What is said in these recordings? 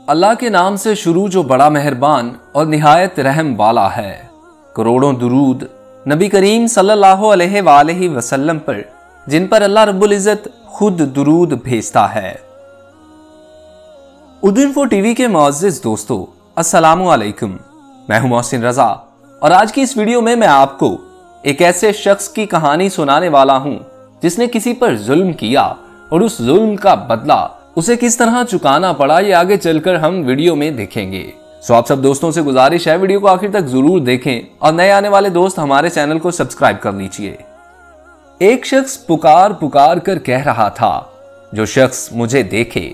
اللہ کے نام سے شروع جو بڑا مہربان اور نہایت رحم والا ہے۔ کروڑوں درود نبی کریم صلی اللہ علیہ وآلہ وسلم پر، جن پر اللہ رب العزت خود درود بھیجتا ہے۔ اردو انفو ٹی وی کے معزز دوستو، السلام علیکم۔ میں ہوں محسن رضا، اور آج کی اس ویڈیو میں آپ کو ایک ایسے شخص کی کہانی سنانے والا ہوں جس نے کسی پر ظلم کیا اور اس ظلم کا بدلہ اسے کس طرح چکانا پڑا، یہ آگے چل کر ہم ویڈیو میں دیکھیں گے۔ آپ سب دوستوں سے گزارش ہے ویڈیو کو آخر تک ضرور دیکھیں، اور نئے آنے والے دوست ہمارے چینل کو سبسکرائب کر لیجئے۔ ایک شخص پکار پکار کر کہہ رہا تھا، جو شخص مجھے دیکھے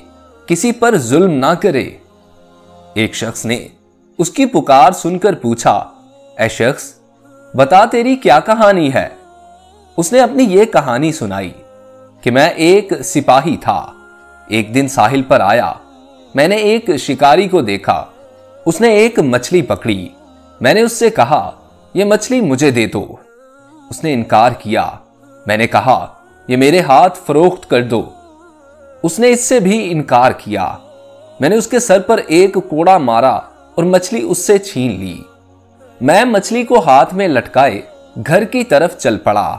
کسی پر ظلم نہ کرے۔ ایک شخص نے اس کی پکار سن کر پوچھا، اے شخص بتا تیری کیا کہانی ہے؟ اس نے اپنی یہ کہانی سنائی کہ میں ایک سپاہی تھا، ایک دن ساحل پر آیا، میں نے ایک شکاری کو دیکھا، اس نے ایک مچھلی پکڑی، میں نے اس سے کہا یہ مچھلی مجھے دے دو، اس نے انکار کیا، میں نے کہا یہ میرے ہاتھ فروخت کر دو، اس نے اس سے بھی انکار کیا، میں نے اس کے سر پر ایک کوڑا مارا اور مچھلی اس سے چھین لی، میں مچھلی کو ہاتھ میں لٹکائے گھر کی طرف چل پڑا،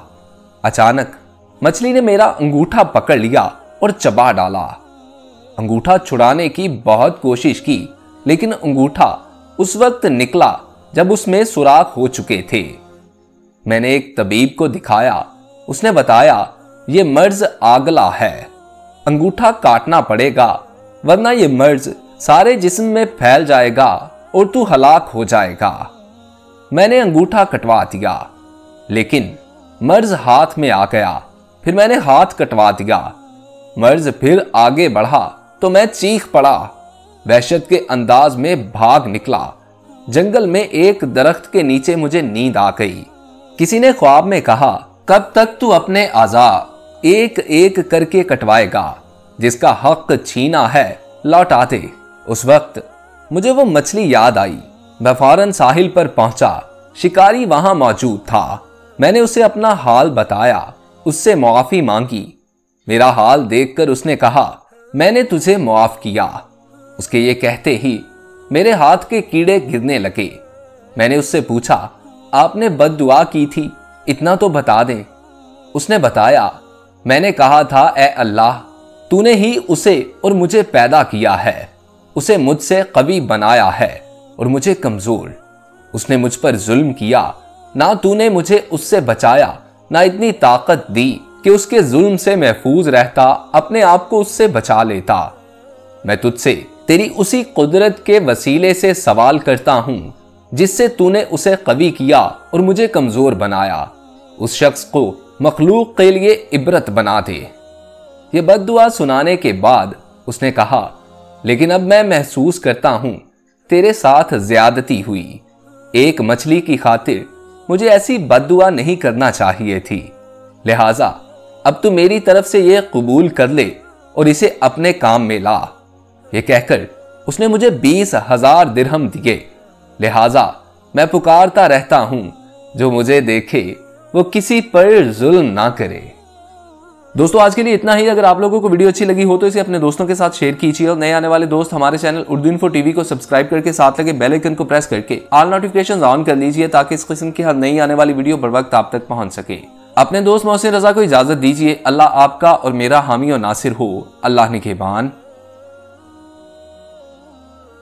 اچانک مچھلی نے میرا انگوٹھا پکڑ لیا اور چبا ڈالا۔ انگوٹھا چھڑانے کی بہت کوشش کی، لیکن انگوٹھا اس وقت نکلا جب اس میں سوراخ ہو چکے تھے۔ میں نے ایک طبیب کو دکھایا، اس نے بتایا یہ مرض آگلا ہے، انگوٹھا کاٹنا پڑے گا ورنہ یہ مرض سارے جسم میں پھیل جائے گا اور تو ہلاک ہو جائے گا۔ میں نے انگوٹھا کٹوا دیا، لیکن مرض ہاتھ میں آ گیا، پھر میں نے ہاتھ کٹوا دیا، مرض پھر آگے بڑھا تو میں چیخ پڑا، وحشت کے انداز میں بھاگ نکلا۔ جنگل میں ایک درخت کے نیچے مجھے نیند آ گئی۔ کسی نے خواب میں کہا، کب تک تو اپنے اعضاء ایک ایک کر کے کٹوائے گا؟ جس کا حق چھینا ہے لوٹا دے۔ اس وقت مجھے وہ مچھلی یاد آئی، میں فوراً ساحل پر پہنچا، شکاری وہاں موجود تھا، میں نے اسے اپنا حال بتایا، اس سے معافی مانگی۔ میرا حال دیکھ کر اس نے کہا، میں نے تجھے معاف کیا۔ اس کے یہ کہتے ہی میرے ہاتھ کے کیڑے گرنے لگے۔ میں نے اس سے پوچھا، آپ نے بد دعا کی تھی، اتنا تو بتا دیں۔ اس نے بتایا، میں نے کہا تھا اے اللہ، تو نے ہی اسے اور مجھے پیدا کیا ہے، اسے مجھ سے قوی بنایا ہے اور مجھے کمزور۔ اس نے مجھ پر ظلم کیا، نہ تو نے مجھے اس سے بچایا، نہ اتنی طاقت دی کہ اس کے ظلم سے محفوظ رہتا، اپنے آپ کو اس سے بچا لیتا۔ میں تجھ سے تیری اسی قدرت کے وسیلے سے سوال کرتا ہوں جس سے تو نے اسے قوی کیا اور مجھے کمزور بنایا، اس شخص کو مخلوق کے لیے عبرت بنا دے۔ یہ بد دعا سنانے کے بعد اس نے کہا، لیکن اب میں محسوس کرتا ہوں تیرے ساتھ زیادتی ہوئی، ایک مچھلی کی خاطر مجھے ایسی بد دعا نہیں کرنا چاہیے تھی، لہٰذا اب تو میری طرف سے یہ قبول کر لے اور اسے اپنے کام میں لا۔ یہ کہہ کر اس نے مجھے 20,000 درہم دیے، لہٰذا میں پکارتا رہتا ہوں، جو مجھے دیکھے وہ کسی پر ظلم نہ کرے۔ دوستو آج کے لیے اتنا ہی۔ اگر آپ لوگوں کو ویڈیو اچھی لگی ہو تو اسے اپنے دوستوں کے ساتھ شیئر کیجیے، اور نئے آنے والے دوست ہمارے channel Urdu info T V کو سبسکرائب کر کے ساتھ لگے بیل آئیکن کو پریس کر کے آل نوٹیفیکیشنز آن کر لیجیے، تاکہ اس قسم کی ہر نئی آنے والی ویڈیو بر وقت آپ تک پہنچ سکے۔ اپنے دوست محسن رضا کو اجازت دیجیے۔ اللہ آپ کا اور میرا حامی و ناصر ہو۔ اللہ نگہبان۔